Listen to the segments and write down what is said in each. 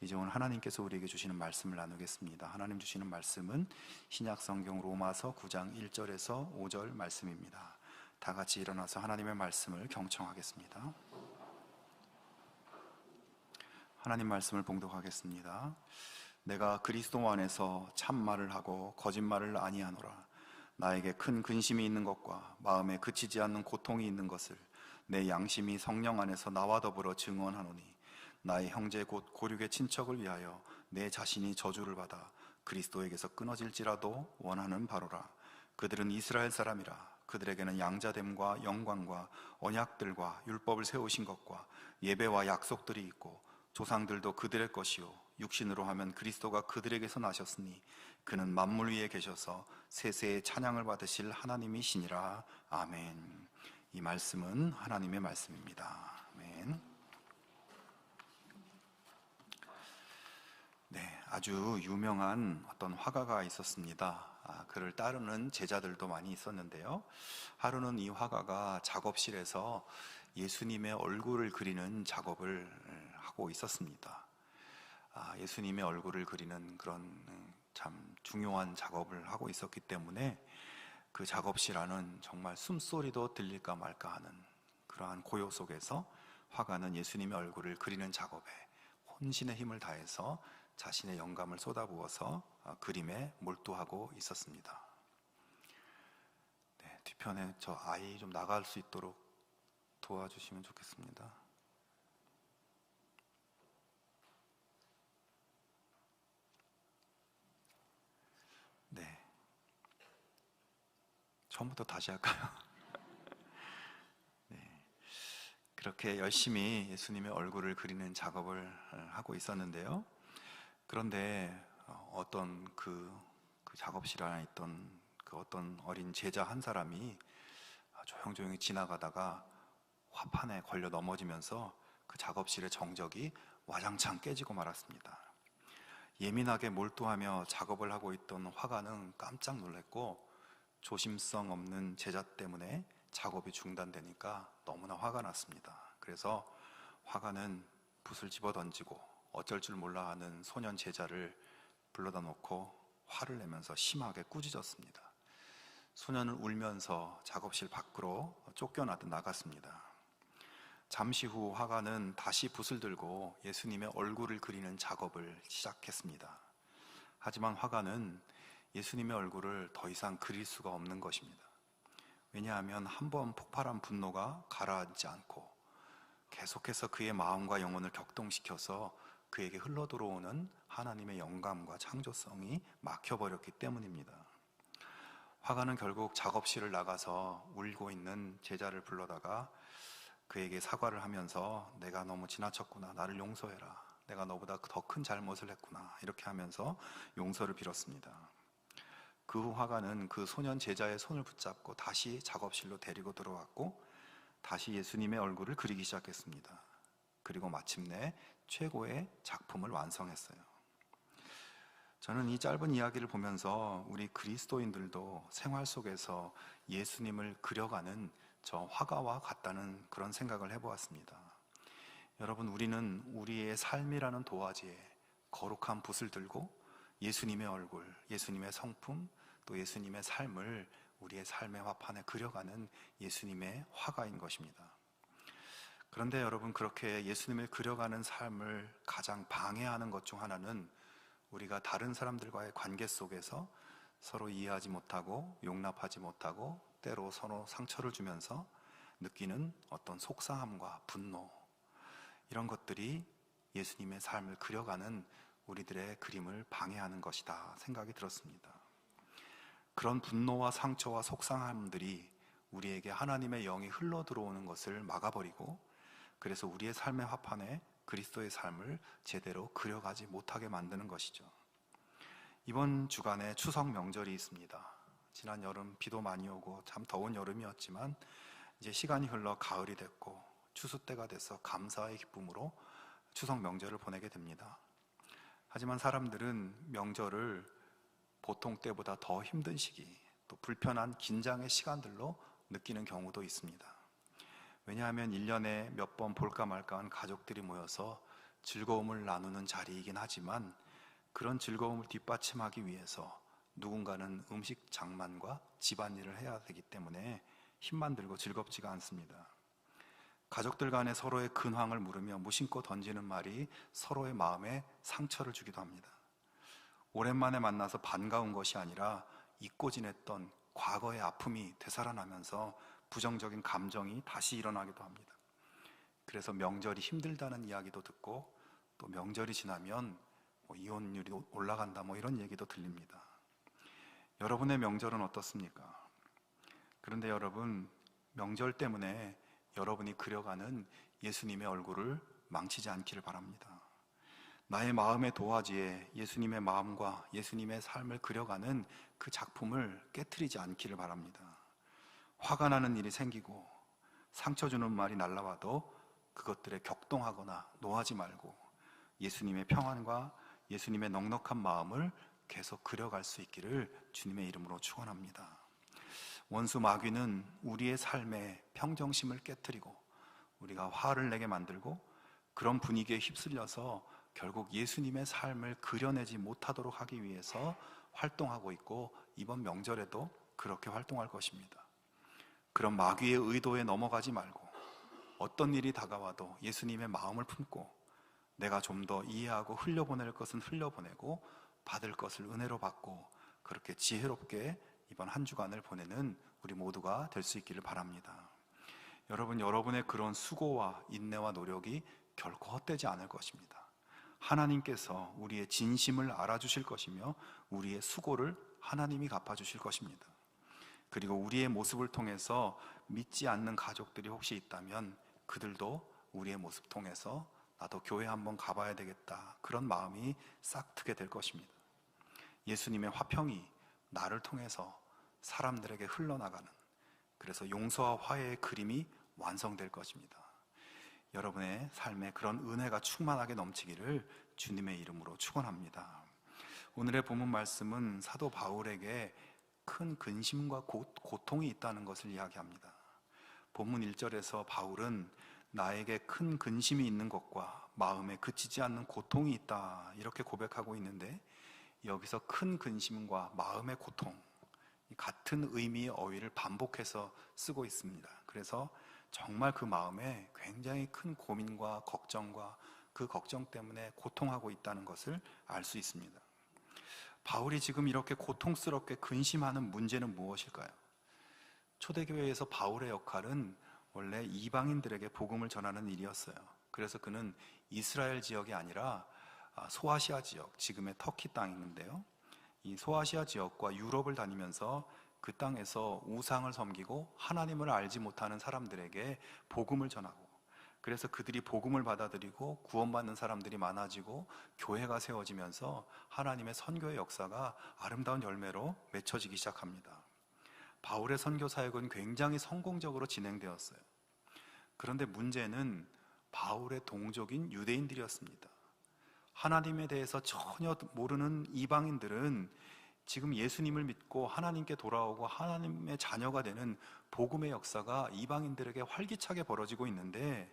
이제 오늘 하나님께서 우리에게 주시는 말씀을 나누겠습니다. 하나님 주시는 말씀은 신약성경 로마서 9장 1절에서 5절 말씀입니다. 다 같이 일어나서 하나님의 말씀을 경청하겠습니다. 하나님 말씀을 봉독하겠습니다. 내가 그리스도 안에서 참말을 하고 거짓말을 아니하노라. 나에게 큰 근심이 있는 것과 마음에 그치지 않는 고통이 있는 것을 내 양심이 성령 안에서 나와 더불어 증언하노니, 나의 형제 곧 고륙의 친척을 위하여 내 자신이 저주를 받아 그리스도에게서 끊어질지라도 원하는 바로라. 그들은 이스라엘 사람이라. 그들에게는 양자됨과 영광과 언약들과 율법을 세우신 것과 예배와 약속들이 있고, 조상들도 그들의 것이요 육신으로 하면 그리스도가 그들에게서 나셨으니 그는 만물 위에 계셔서 세세의 찬양을 받으실 하나님이시니라. 아멘. 이 말씀은 하나님의 말씀입니다. 아멘. 네, 아주 유명한 어떤 화가가 있었습니다. 그를 따르는 제자들도 많이 있었는데요. 하루는 이 화가가 작업실에서 예수님의 얼굴을 그리는 작업을 하고 있었습니다. 예수님의 얼굴을 그리는 그런 참 중요한 작업을 하고 있었기 때문에 그 작업실 안은 정말 숨소리도 들릴까 말까 하는 그러한 고요 속에서 화가는 예수님의 얼굴을 그리는 작업에 혼신의 힘을 다해서 자신의 영감을 쏟아부어서 그림에 몰두하고 있었습니다. 네, 뒤편에 저 아이 좀 나갈 수 있도록 도와주시면 좋겠습니다. 네, 처음부터 다시 할까요? 네, 그렇게 열심히 예수님의 얼굴을 그리는 작업을 하고 있었는데요. 그런데 어떤 그 작업실 안에 있던 그 어떤 어린 제자 한 사람이 조용조용히 지나가다가 화판에 걸려 넘어지면서 그 작업실의 정적이 와장창 깨지고 말았습니다. 예민하게 몰두하며 작업을 하고 있던 화가는 깜짝 놀랐고, 조심성 없는 제자 때문에 작업이 중단되니까 너무나 화가 났습니다. 그래서 화가는 붓을 집어 던지고 어쩔 줄 몰라 하는 소년 제자를 불러다 놓고 화를 내면서 심하게 꾸짖었습니다. 소년은 울면서 작업실 밖으로 쫓겨나듯 나갔습니다. 잠시 후 화가는 다시 붓을 들고 예수님의 얼굴을 그리는 작업을 시작했습니다. 하지만 화가는 예수님의 얼굴을 더 이상 그릴 수가 없는 것입니다. 왜냐하면 한번 폭발한 분노가 가라앉지 않고 계속해서 그의 마음과 영혼을 격동시켜서 그에게 흘러들어오는 하나님의 영감과 창조성이 막혀버렸기 때문입니다. 화가는 결국 작업실을 나가서 울고 있는 제자를 불러다가 그에게 사과를 하면서, 내가 너무 지나쳤구나, 나를 용서해라, 내가 너보다 더 큰 잘못을 했구나, 이렇게 하면서 용서를 빌었습니다. 그 후 화가는 그 소년 제자의 손을 붙잡고 다시 작업실로 데리고 들어왔고 다시 예수님의 얼굴을 그리기 시작했습니다. 그리고 마침내 최고의 작품을 완성했어요. 저는 이 짧은 이야기를 보면서 우리 그리스도인들도 생활 속에서 예수님을 그려가는 저 화가와 같다는 그런 생각을 해보았습니다. 여러분, 우리는 우리의 삶이라는 도화지에 거룩한 붓을 들고 예수님의 얼굴, 예수님의 성품, 또 예수님의 삶을 우리의 삶의 화판에 그려가는 예수님의 화가인 것입니다. 그런데 여러분, 그렇게 예수님을 그려가는 삶을 가장 방해하는 것 중 하나는 우리가 다른 사람들과의 관계 속에서 서로 이해하지 못하고 용납하지 못하고 때로 서로 상처를 주면서 느끼는 어떤 속상함과 분노, 이런 것들이 예수님의 삶을 그려가는 우리들의 그림을 방해하는 것이다 생각이 들었습니다. 그런 분노와 상처와 속상함들이 우리에게 하나님의 영이 흘러 들어오는 것을 막아버리고, 그래서 우리의 삶의 화판에 그리스도의 삶을 제대로 그려가지 못하게 만드는 것이죠. 이번 주간에 추석 명절이 있습니다. 지난 여름 비도 많이 오고 참 더운 여름이었지만 이제 시간이 흘러 가을이 됐고 추수 때가 돼서 감사의 기쁨으로 추석 명절을 보내게 됩니다. 하지만 사람들은 명절을 보통 때보다 더 힘든 시기, 또 불편한 긴장의 시간들로 느끼는 경우도 있습니다. 왜냐하면 1년에 몇 번 볼까 말까 한 가족들이 모여서 즐거움을 나누는 자리이긴 하지만 그런 즐거움을 뒷받침하기 위해서 누군가는 음식 장만과 집안일을 해야 되기 때문에 힘만 들고 즐겁지가 않습니다. 가족들 간에 서로의 근황을 물으며 무심코 던지는 말이 서로의 마음에 상처를 주기도 합니다. 오랜만에 만나서 반가운 것이 아니라 잊고 지냈던 과거의 아픔이 되살아나면서 부정적인 감정이 다시 일어나기도 합니다. 그래서 명절이 힘들다는 이야기도 듣고 또 명절이 지나면 이혼율이 올라간다 이런 얘기도 들립니다. 여러분의 명절은 어떻습니까? 그런데 여러분, 명절 때문에 여러분이 그려가는 예수님의 얼굴을 망치지 않기를 바랍니다. 나의 마음의 도화지에 예수님의 마음과 예수님의 삶을 그려가는 그 작품을 깨트리지 않기를 바랍니다. 화가 나는 일이 생기고 상처 주는 말이 날라와도 그것들에 격동하거나 노하지 말고 예수님의 평안과 예수님의 넉넉한 마음을 계속 그려갈 수 있기를 주님의 이름으로 축원합니다. 원수 마귀는 우리의 삶에 평정심을 깨트리고 우리가 화를 내게 만들고 그런 분위기에 휩쓸려서 결국 예수님의 삶을 그려내지 못하도록 하기 위해서 활동하고 있고 이번 명절에도 그렇게 활동할 것입니다. 그런 마귀의 의도에 넘어가지 말고 어떤 일이 다가와도 예수님의 마음을 품고 내가 좀 더 이해하고 흘려보낼 것은 흘려보내고 받을 것을 은혜로 받고 그렇게 지혜롭게 이번 한 주간을 보내는 우리 모두가 될 수 있기를 바랍니다. 여러분, 여러분의 그런 수고와 인내와 노력이 결코 헛되지 않을 것입니다. 하나님께서 우리의 진심을 알아주실 것이며 우리의 수고를 하나님이 갚아주실 것입니다. 그리고 우리의 모습을 통해서 믿지 않는 가족들이 혹시 있다면 그들도 우리의 모습 통해서 나도 교회 한번 가봐야 되겠다 그런 마음이 싹 트게 될 것입니다. 예수님의 화평이 나를 통해서 사람들에게 흘러나가는, 그래서 용서와 화해의 그림이 완성될 것입니다. 여러분의 삶에 그런 은혜가 충만하게 넘치기를 주님의 이름으로 축원합니다. 오늘의 본문 말씀은 사도 바울에게 큰 근심과 고통이 있다는 것을 이야기합니다. 본문 1절에서 바울은 나에게 큰 근심이 있는 것과 마음에 그치지 않는 고통이 있다 이렇게 고백하고 있는데, 여기서 큰 근심과 마음의 고통, 같은 의미의 어휘를 반복해서 쓰고 있습니다. 그래서 정말 그 마음에 굉장히 큰 고민과 걱정과 그 걱정 때문에 고통하고 있다는 것을 알 수 있습니다. 바울이 지금 이렇게 고통스럽게 근심하는 문제는 무엇일까요? 초대교회에서 바울의 역할은 원래 이방인들에게 복음을 전하는 일이었어요. 그래서 그는 이스라엘 지역이 아니라 소아시아 지역, 지금의 터키 땅인데요, 이 소아시아 지역과 유럽을 다니면서 그 땅에서 우상을 섬기고 하나님을 알지 못하는 사람들에게 복음을 전하고, 그래서 그들이 복음을 받아들이고 구원받는 사람들이 많아지고 교회가 세워지면서 하나님의 선교의 역사가 아름다운 열매로 맺혀지기 시작합니다. 바울의 선교 사역은 굉장히 성공적으로 진행되었어요. 그런데 문제는 바울의 동족인 유대인들이었습니다. 하나님에 대해서 전혀 모르는 이방인들은 지금 예수님을 믿고 하나님께 돌아오고 하나님의 자녀가 되는 복음의 역사가 이방인들에게 활기차게 벌어지고 있는데,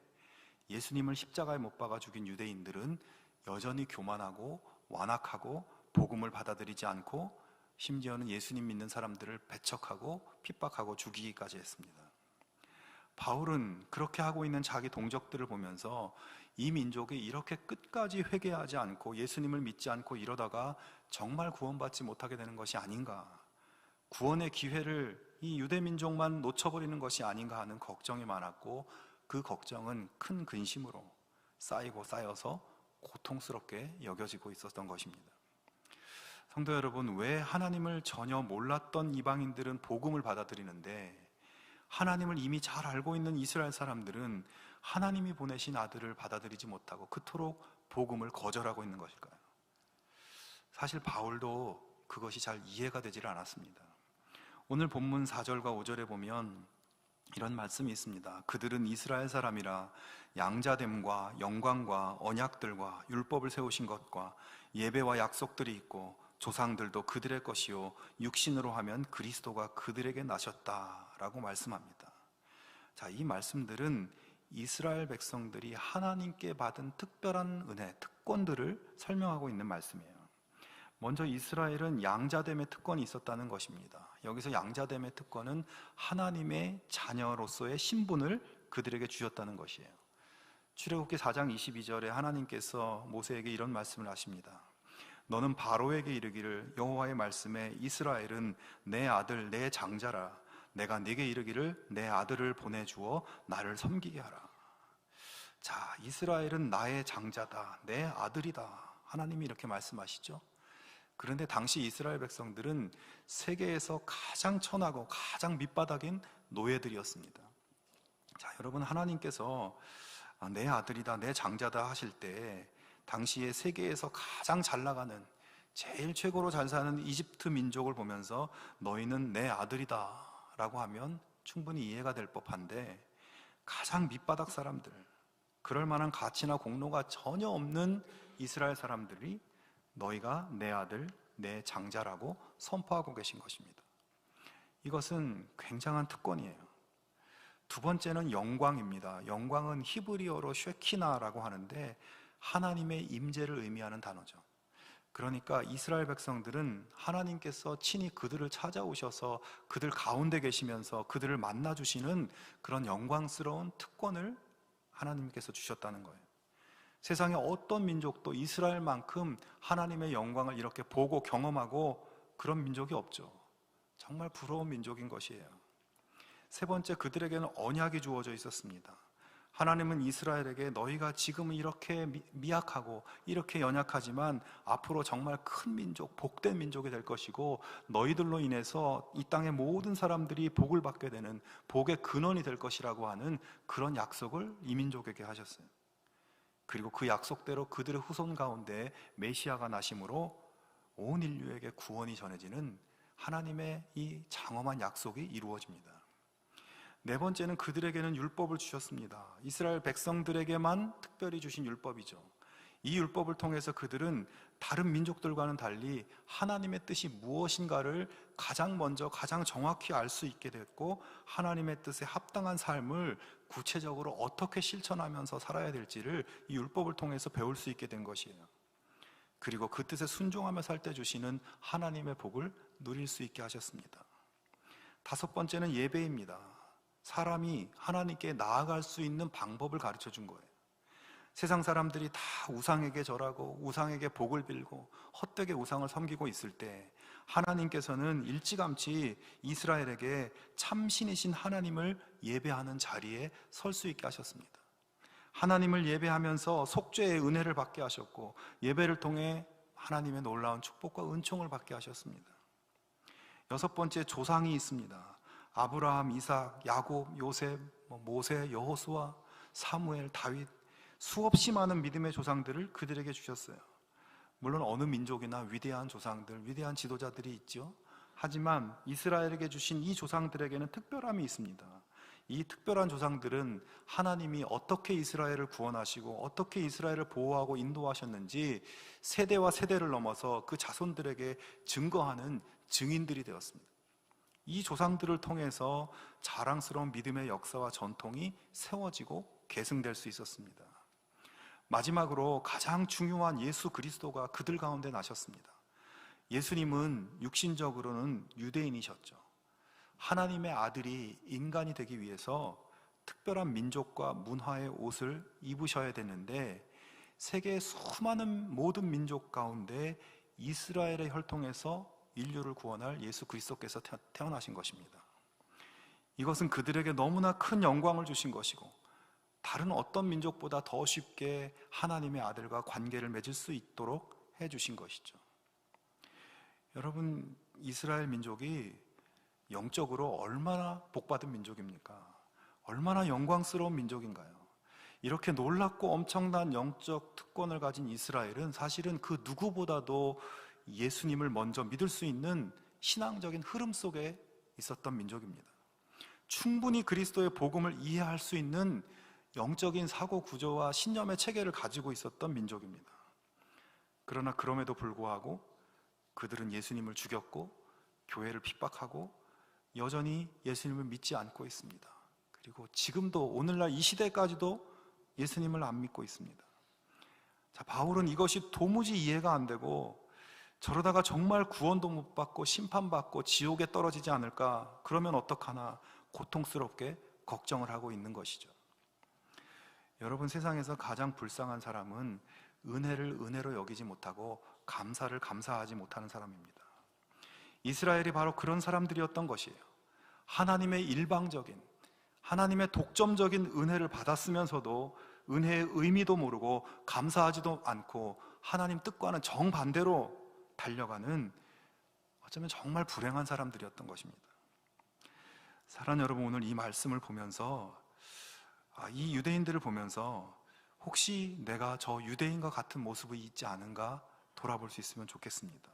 예수님을 십자가에 못 박아 죽인 유대인들은 여전히 교만하고 완악하고 복음을 받아들이지 않고 심지어는 예수님 믿는 사람들을 배척하고 핍박하고 죽이기까지 했습니다. 바울은 그렇게 하고 있는 자기 동족들을 보면서 이 민족이 이렇게 끝까지 회개하지 않고 예수님을 믿지 않고 이러다가 정말 구원받지 못하게 되는 것이 아닌가, 구원의 기회를 이 유대 민족만 놓쳐버리는 것이 아닌가 하는 걱정이 많았고, 그 걱정은 큰 근심으로 쌓이고 쌓여서 고통스럽게 여겨지고 있었던 것입니다. 성도 여러분, 왜 하나님을 전혀 몰랐던 이방인들은 복음을 받아들이는데 하나님을 이미 잘 알고 있는 이스라엘 사람들은 하나님이 보내신 아들을 받아들이지 못하고 그토록 복음을 거절하고 있는 것일까요? 사실 바울도 그것이 잘 이해가 되질 않았습니다. 오늘 본문 4절과 5절에 보면 이런 말씀이 있습니다. 그들은 이스라엘 사람이라 양자됨과 영광과 언약들과 율법을 세우신 것과 예배와 약속들이 있고 조상들도 그들의 것이요 육신으로 하면 그리스도가 그들에게 나셨다라고 말씀합니다. 자, 이 말씀들은 이스라엘 백성들이 하나님께 받은 특별한 은혜, 특권들을 설명하고 있는 말씀이에요. 먼저 이스라엘은 양자됨의 특권이 있었다는 것입니다. 여기서 양자됨의 특권은 하나님의 자녀로서의 신분을 그들에게 주셨다는 것이에요. 출애굽기 4장 22절에 하나님께서 모세에게 이런 말씀을 하십니다. 너는 바로에게 이르기를 여호와의 말씀에 이스라엘은 내 아들 내 장자라. 내가 네게 이르기를 내 아들을 보내주어 나를 섬기게 하라. 자, 이스라엘은 나의 장자다, 내 아들이다. 하나님이 이렇게 말씀하시죠. 그런데 당시 이스라엘 백성들은 세계에서 가장 천하고 가장 밑바닥인 노예들이었습니다. 자, 여러분, 하나님께서 내 아들이다, 내 장자다 하실 때 당시에 세계에서 가장 잘 나가는, 제일 최고로 잘 사는 이집트 민족을 보면서 너희는 내 아들이다 라고 하면 충분히 이해가 될 법한데, 가장 밑바닥 사람들, 그럴 만한 가치나 공로가 전혀 없는 이스라엘 사람들이 너희가 내 아들, 내 장자라고 선포하고 계신 것입니다. 이것은 굉장한 특권이에요. 두 번째는 영광입니다. 영광은 히브리어로 쉐키나라고 하는데 하나님의 임재를 의미하는 단어죠. 그러니까 이스라엘 백성들은 하나님께서 친히 그들을 찾아오셔서 그들 가운데 계시면서 그들을 만나주시는 그런 영광스러운 특권을 하나님께서 주셨다는 거예요. 세상에 어떤 민족도 이스라엘만큼 하나님의 영광을 이렇게 보고 경험하고 그런 민족이 없죠. 정말 부러운 민족인 것이에요. 세 번째, 그들에게는 언약이 주어져 있었습니다. 하나님은 이스라엘에게 너희가 지금은 이렇게 미약하고 이렇게 연약하지만 앞으로 정말 큰 민족, 복된 민족이 될 것이고 너희들로 인해서 이 땅의 모든 사람들이 복을 받게 되는 복의 근원이 될 것이라고 하는 그런 약속을 이 민족에게 하셨어요. 그리고 그 약속대로 그들의 후손 가운데 메시아가 나심으로 온 인류에게 구원이 전해지는 하나님의 이 장엄한 약속이 이루어집니다. 네 번째는 그들에게는 율법을 주셨습니다. 이스라엘 백성들에게만 특별히 주신 율법이죠. 이 율법을 통해서 그들은 다른 민족들과는 달리 하나님의 뜻이 무엇인가를 가장 먼저 가장 정확히 알 수 있게 됐고, 하나님의 뜻에 합당한 삶을 구체적으로 어떻게 실천하면서 살아야 될지를 이 율법을 통해서 배울 수 있게 된 것이에요. 그리고 그 뜻에 순종하며 살 때 주시는 하나님의 복을 누릴 수 있게 하셨습니다. 다섯 번째는 예배입니다. 사람이 하나님께 나아갈 수 있는 방법을 가르쳐 준 거예요. 세상 사람들이 다 우상에게 절하고 우상에게 복을 빌고 헛되게 우상을 섬기고 있을 때 하나님께서는 일찌감치 이스라엘에게 참신이신 하나님을 예배하는 자리에 설 수 있게 하셨습니다. 하나님을 예배하면서 속죄의 은혜를 받게 하셨고, 예배를 통해 하나님의 놀라운 축복과 은총을 받게 하셨습니다. 여섯 번째, 조상이 있습니다. 아브라함, 이삭, 야곱, 요셉, 모세, 여호수아, 사무엘, 다윗, 수없이 많은 믿음의 조상들을 그들에게 주셨어요. 물론 어느 민족이나 위대한 조상들, 위대한 지도자들이 있죠. 하지만 이스라엘에게 주신 이 조상들에게는 특별함이 있습니다. 이 특별한 조상들은 하나님이 어떻게 이스라엘을 구원하시고 어떻게 이스라엘을 보호하고 인도하셨는지 세대와 세대를 넘어서 그 자손들에게 증거하는 증인들이 되었습니다. 이 조상들을 통해서 자랑스러운 믿음의 역사와 전통이 세워지고 계승될 수 있었습니다. 마지막으로 가장 중요한 예수 그리스도가 그들 가운데 나셨습니다. 예수님은 육신적으로는 유대인이셨죠. 하나님의 아들이 인간이 되기 위해서 특별한 민족과 문화의 옷을 입으셔야 되는데, 세계의 수많은 모든 민족 가운데 이스라엘의 혈통에서 인류를 구원할 예수 그리스도께서 태어나신 것입니다. 이것은 그들에게 너무나 큰 영광을 주신 것이고, 다른 어떤 민족보다 더 쉽게 하나님의 아들과 관계를 맺을 수 있도록 해주신 것이죠. 여러분, 이스라엘 민족이 영적으로 얼마나 복받은 민족입니까? 얼마나 영광스러운 민족인가요? 이렇게 놀랍고 엄청난 영적 특권을 가진 이스라엘은 사실은 그 누구보다도 예수님을 먼저 믿을 수 있는 신앙적인 흐름 속에 있었던 민족입니다. 충분히 그리스도의 복음을 이해할 수 있는 영적인 사고 구조와 신념의 체계를 가지고 있었던 민족입니다. 그러나 그럼에도 불구하고 그들은 예수님을 죽였고 교회를 핍박하고 여전히 예수님을 믿지 않고 있습니다. 그리고 지금도 오늘날 이 시대까지도 예수님을 안 믿고 있습니다. 자, 바울은 이것이 도무지 이해가 안 되고 저러다가 정말 구원도 못 받고 심판받고 지옥에 떨어지지 않을까, 그러면 어떡하나 고통스럽게 걱정을 하고 있는 것이죠. 여러분, 세상에서 가장 불쌍한 사람은 은혜를 은혜로 여기지 못하고 감사를 감사하지 못하는 사람입니다. 이스라엘이 바로 그런 사람들이었던 것이에요. 하나님의 일방적인, 하나님의 독점적인 은혜를 받았으면서도 은혜의 의미도 모르고 감사하지도 않고 하나님 뜻과는 정반대로 달려가는, 어쩌면 정말 불행한 사람들이었던 것입니다. 사랑하는 여러분, 오늘 이 말씀을 보면서 이 유대인들을 보면서 혹시 내가 저 유대인과 같은 모습이 있지 않은가 돌아볼 수 있으면 좋겠습니다.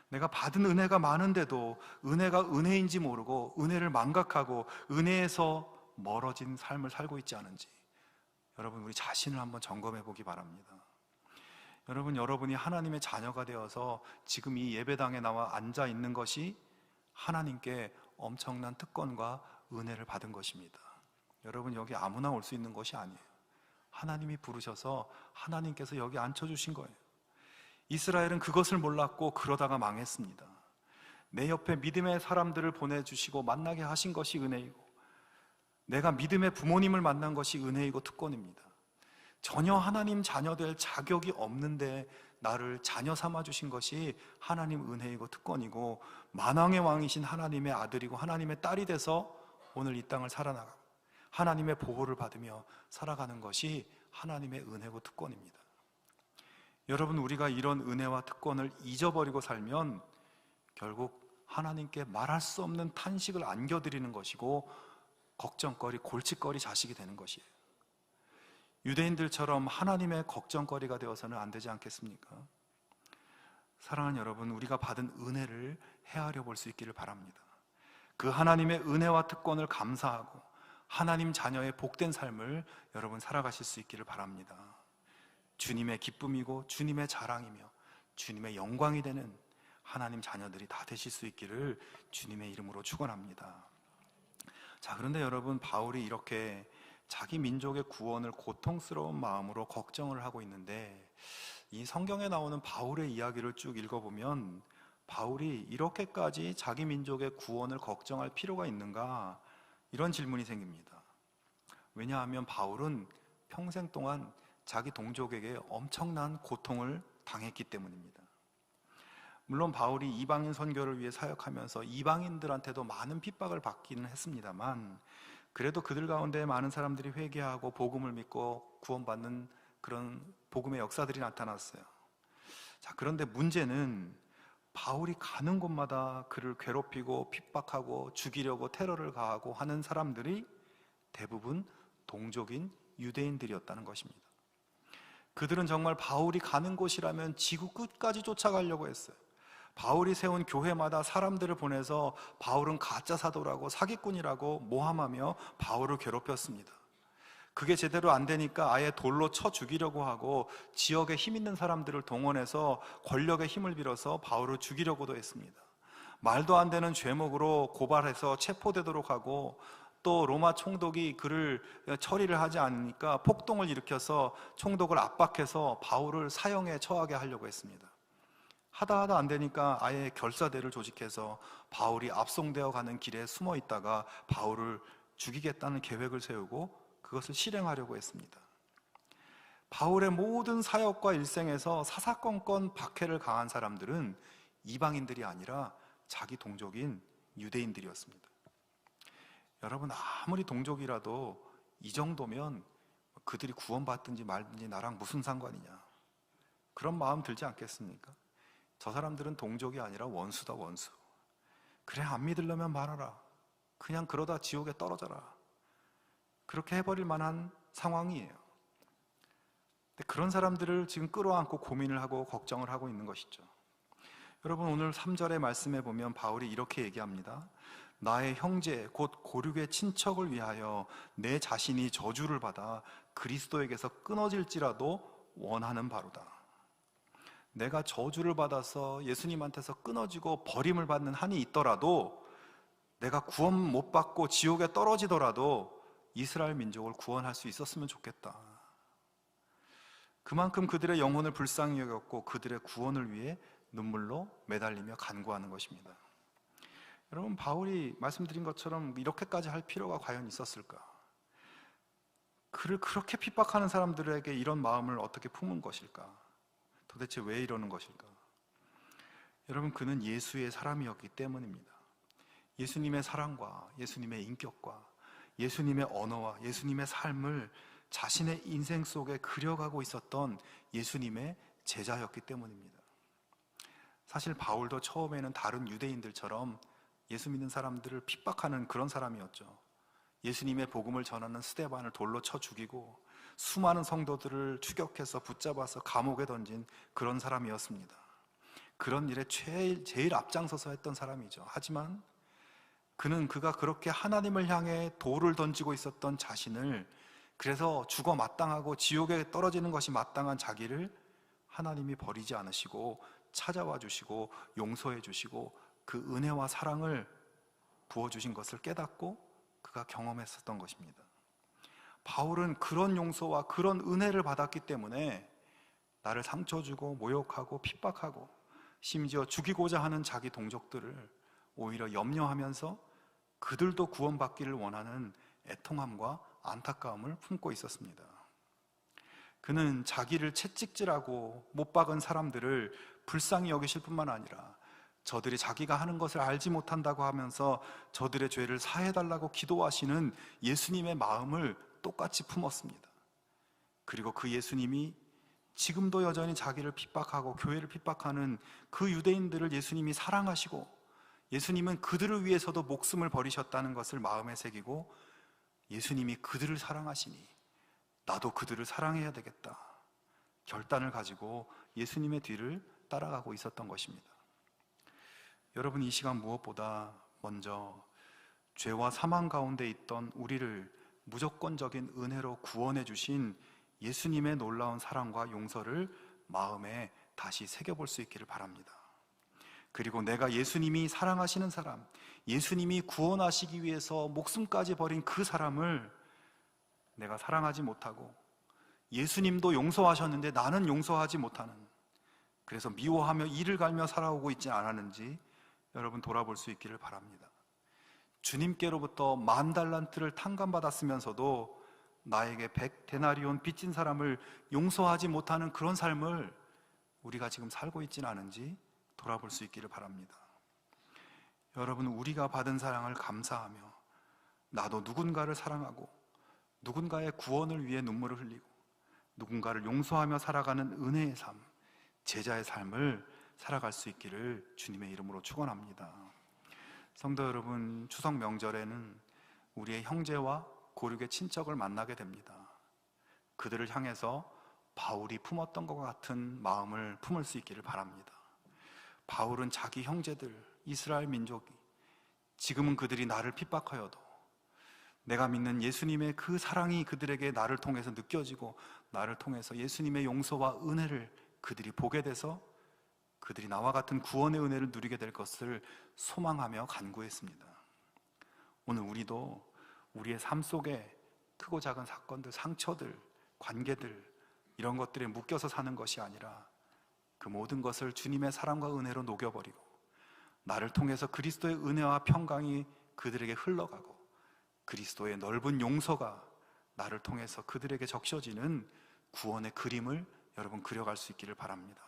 내가 받은 은혜가 많은데도 은혜가 은혜인지 모르고 은혜를 망각하고 은혜에서 멀어진 삶을 살고 있지 않은지, 여러분, 우리 자신을 한번 점검해 보기 바랍니다. 여러분, 여러분이 하나님의 자녀가 되어서 지금 이 예배당에 나와 앉아 있는 것이 하나님께 엄청난 특권과 은혜를 받은 것입니다. 여러분, 여기 아무나 올 수 있는 것이 아니에요. 하나님이 부르셔서 하나님께서 여기 앉혀주신 거예요. 이스라엘은 그것을 몰랐고 그러다가 망했습니다. 내 옆에 믿음의 사람들을 보내주시고 만나게 하신 것이 은혜이고, 내가 믿음의 부모님을 만난 것이 은혜이고 특권입니다. 전혀 하나님 자녀 될 자격이 없는데 나를 자녀 삼아 주신 것이 하나님 은혜이고 특권이고, 만왕의 왕이신 하나님의 아들이고 하나님의 딸이 돼서 오늘 이 땅을 살아나가고 하나님의 보호를 받으며 살아가는 것이 하나님의 은혜고 특권입니다. 여러분, 우리가 이런 은혜와 특권을 잊어버리고 살면 결국 하나님께 말할 수 없는 탄식을 안겨드리는 것이고 걱정거리, 골칫거리 자식이 되는 것이에요. 유대인들처럼 하나님의 걱정거리가 되어서는 안 되지 않겠습니까? 사랑하는 여러분, 우리가 받은 은혜를 헤아려 볼 수 있기를 바랍니다. 그 하나님의 은혜와 특권을 감사하고 하나님 자녀의 복된 삶을 여러분 살아가실 수 있기를 바랍니다. 주님의 기쁨이고 주님의 자랑이며 주님의 영광이 되는 하나님 자녀들이 다 되실 수 있기를 주님의 이름으로 축원합니다. 자, 그런데 여러분, 바울이 이렇게 자기 민족의 구원을 고통스러운 마음으로 걱정을 하고 있는데, 이 성경에 나오는 바울의 이야기를 쭉 읽어보면 바울이 이렇게까지 자기 민족의 구원을 걱정할 필요가 있는가, 이런 질문이 생깁니다. 왜냐하면 바울은 평생 동안 자기 동족에게 엄청난 고통을 당했기 때문입니다. 물론 바울이 이방인 선교를 위해 사역하면서 이방인들한테도 많은 핍박을 받기는 했습니다만, 그래도 그들 가운데 많은 사람들이 회개하고 복음을 믿고 구원받는 그런 복음의 역사들이 나타났어요. 자, 그런데 문제는 바울이 가는 곳마다 그를 괴롭히고 핍박하고 죽이려고 테러를 가하고 하는 사람들이 대부분 동족인 유대인들이었다는 것입니다. 그들은 정말 바울이 가는 곳이라면 지구 끝까지 쫓아가려고 했어요. 바울이 세운 교회마다 사람들을 보내서 바울은 가짜 사도라고 사기꾼이라고 모함하며 바울을 괴롭혔습니다. 그게 제대로 안 되니까 아예 돌로 쳐 죽이려고 하고 지역에 힘 있는 사람들을 동원해서 권력의 힘을 빌어서 바울을 죽이려고도 했습니다. 말도 안 되는 죄목으로 고발해서 체포되도록 하고, 또 로마 총독이 그를 처리를 하지 않으니까 폭동을 일으켜서 총독을 압박해서 바울을 사형에 처하게 하려고 했습니다. 하다 안 되니까 아예 결사대를 조직해서 바울이 압송되어 가는 길에 숨어 있다가 바울을 죽이겠다는 계획을 세우고 그것을 실행하려고 했습니다. 바울의 모든 사역과 일생에서 사사건건 박해를 가한 사람들은 이방인들이 아니라 자기 동족인 유대인들이었습니다. 여러분, 아무리 동족이라도 이 정도면 그들이 구원받든지 말든지 나랑 무슨 상관이냐, 그런 마음 들지 않겠습니까? 저 사람들은 동족이 아니라 원수다, 원수. 그래, 안 믿으려면 말아라. 그냥 그러다 지옥에 떨어져라. 그렇게 해버릴 만한 상황이에요. 근데 그런 사람들을 지금 끌어안고 고민을 하고 걱정을 하고 있는 것이죠. 여러분, 오늘 3절의 말씀에 보면 바울이 이렇게 얘기합니다. 나의 형제 곧 고륙의 친척을 위하여 내 자신이 저주를 받아 그리스도에게서 끊어질지라도 원하는 바로다. 내가 저주를 받아서 예수님한테서 끊어지고 버림을 받는 한이 있더라도, 내가 구원 못 받고 지옥에 떨어지더라도 이스라엘 민족을 구원할 수 있었으면 좋겠다. 그만큼 그들의 영혼을 불쌍히 여겼고 그들의 구원을 위해 눈물로 매달리며 간구하는 것입니다. 여러분, 바울이 말씀드린 것처럼 이렇게까지 할 필요가 과연 있었을까? 그를 그렇게 핍박하는 사람들에게 이런 마음을 어떻게 품은 것일까? 도대체 왜 이러는 것일까? 여러분, 그는 예수의 사람이었기 때문입니다. 예수님의 사랑과 예수님의 인격과 예수님의 언어와 예수님의 삶을 자신의 인생 속에 그려가고 있었던 예수님의 제자였기 때문입니다. 사실 바울도 처음에는 다른 유대인들처럼 예수 믿는 사람들을 핍박하는 그런 사람이었죠. 예수님의 복음을 전하는 스데반을 돌로 쳐 죽이고 수많은 성도들을 추격해서 붙잡아서 감옥에 던진 그런 사람이었습니다. 그런 일에 제일 앞장서서 했던 사람이죠. 하지만 그가 그렇게 하나님을 향해 돌을 던지고 있었던 자신을, 그래서 죽어 마땅하고 지옥에 떨어지는 것이 마땅한 자기를 하나님이 버리지 않으시고 찾아와 주시고 용서해 주시고 그 은혜와 사랑을 부어주신 것을 깨닫고 그가 경험했었던 것입니다. 바울은 그런 용서와 그런 은혜를 받았기 때문에 나를 상처 주고 모욕하고 핍박하고 심지어 죽이고자 하는 자기 동족들을 오히려 염려하면서 그들도 구원받기를 원하는 애통함과 안타까움을 품고 있었습니다. 그는 자기를 채찍질하고 못 박은 사람들을 불쌍히 여기실 뿐만 아니라 저들이 자기가 하는 것을 알지 못한다고 하면서 저들의 죄를 사해달라고 기도하시는 예수님의 마음을 똑같이 품었습니다. 그리고 그 예수님이 지금도 여전히 자기를 핍박하고 교회를 핍박하는 그 유대인들을 예수님이 사랑하시고 예수님은 그들을 위해서도 목숨을 버리셨다는 것을 마음에 새기고 예수님이 그들을 사랑하시니 나도 그들을 사랑해야 되겠다 결단을 가지고 예수님의 뒤를 따라가고 있었던 것입니다. 여러분, 이 시간 무엇보다 먼저 죄와 사망 가운데 있던 우리를 무조건적인 은혜로 구원해 주신 예수님의 놀라운 사랑과 용서를 마음에 다시 새겨볼 수 있기를 바랍니다. 그리고 내가 예수님이 사랑하시는 사람, 예수님이 구원하시기 위해서 목숨까지 버린 그 사람을 내가 사랑하지 못하고 예수님도 용서하셨는데 나는 용서하지 못하는, 그래서 미워하며 이를 갈며 살아오고 있지 않았는지 여러분 돌아볼 수 있기를 바랍니다. 주님께로부터 10,000달란트를 탕감받았으면서도 나에게 100데나리온 빚진 사람을 용서하지 못하는 그런 삶을 우리가 지금 살고 있지는 않은지 돌아볼 수 있기를 바랍니다. 여러분, 우리가 받은 사랑을 감사하며 나도 누군가를 사랑하고 누군가의 구원을 위해 눈물을 흘리고 누군가를 용서하며 살아가는 은혜의 삶, 제자의 삶을 살아갈 수 있기를 주님의 이름으로 축원합니다. 성도 여러분, 추석 명절에는 우리의 형제와 고륙의 친척을 만나게 됩니다. 그들을 향해서 바울이 품었던 것과 같은 마음을 품을 수 있기를 바랍니다. 바울은 자기 형제들, 이스라엘 민족이 지금은 그들이 나를 핍박하여도 내가 믿는 예수님의 그 사랑이 그들에게 나를 통해서 느껴지고 나를 통해서 예수님의 용서와 은혜를 그들이 보게 돼서 그들이 나와 같은 구원의 은혜를 누리게 될 것을 소망하며 간구했습니다. 오늘 우리도 우리의 삶 속에 크고 작은 사건들, 상처들, 관계들, 이런 것들에 묶여서 사는 것이 아니라 그 모든 것을 주님의 사랑과 은혜로 녹여버리고 나를 통해서 그리스도의 은혜와 평강이 그들에게 흘러가고 그리스도의 넓은 용서가 나를 통해서 그들에게 적셔지는 구원의 그림을 여러분 그려갈 수 있기를 바랍니다.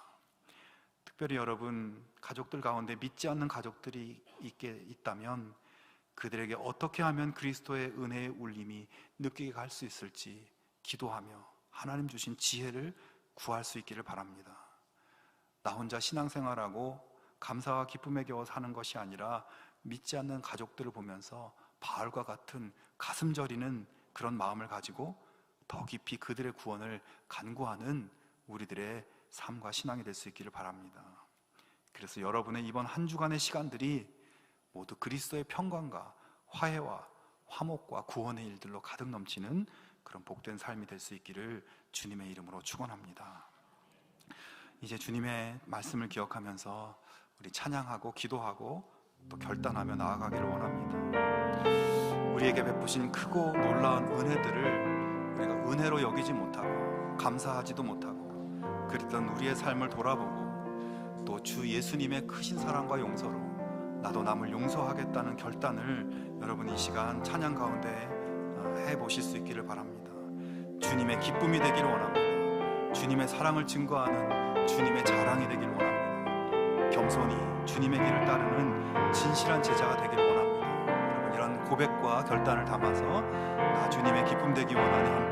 특별히 여러분 가족들 가운데 믿지 않는 가족들이 있다면 그들에게 어떻게 하면 그리스도의 은혜의 울림이 느끼게 갈 수 있을지 기도하며 하나님 주신 지혜를 구할 수 있기를 바랍니다. 나 혼자 신앙생활하고 감사와 기쁨에 겨워 사는 것이 아니라 믿지 않는 가족들을 보면서 바울과 같은 가슴 저리는 그런 마음을 가지고 더 깊이 그들의 구원을 간구하는 우리들의 삶과 신앙이 될 수 있기를 바랍니다. 그래서 여러분의 이번 한 주간의 시간들이 모두 그리스도의 평강과 화해와 화목과 구원의 일들로 가득 넘치는 그런 복된 삶이 될 수 있기를 주님의 이름으로 축원합니다. 이제 주님의 말씀을 기억하면서 우리 찬양하고 기도하고 또 결단하며 나아가기를 원합니다. 우리에게 베푸신 크고 놀라운 은혜들을 우리가 은혜로 여기지 못하고 감사하지도 못하고 그랬던 우리의 삶을 돌아보고 또 주 예수님의 크신 사랑과 용서로 나도 남을 용서하겠다는 결단을 여러분 이 시간 찬양 가운데 해보실 수 있기를 바랍니다. 주님의 기쁨이 되기를 원합니다. 주님의 사랑을 증거하는 주님의 자랑이 되기를 원합니다. 겸손히 주님의 길을 따르는 진실한 제자가 되기를 원합니다. 여러분 이런 고백과 결단을 담아서 나 주님의 기쁨 되기 원하니